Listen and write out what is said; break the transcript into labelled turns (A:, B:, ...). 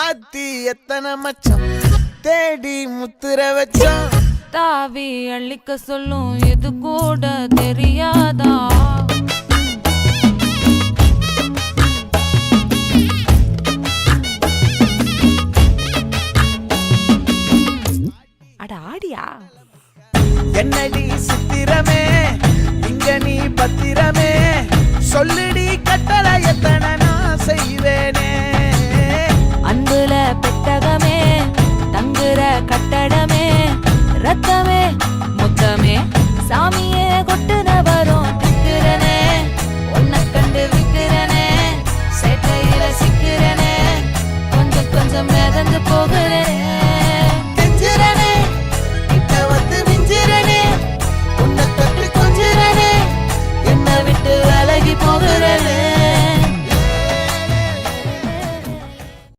A: ஆத்தி எத்தனை மச்சம் தேடி முத்துற வச்சோம்.
B: தாவி அள்ளிக்க சொல்லும் இது கூட தெரியாதா? அட ஆடியா
A: என்னடி சித்திரமே இங்க நீ பத்திரமே சொல்லுடி கட்டளை எத்தனை நான் செய்வேனே.
B: அன்புல பெட்டகமே தங்குற கட்டடமே ரத்தமே முத்தமே சாமியே கொட்டுன வரும் திக்கிறனே. உன்னை கண்டு விக்கிறனே சேட்டையில சிக்கிறனே கொஞ்சம் கொஞ்சம் மிதந்து போகிறேன்.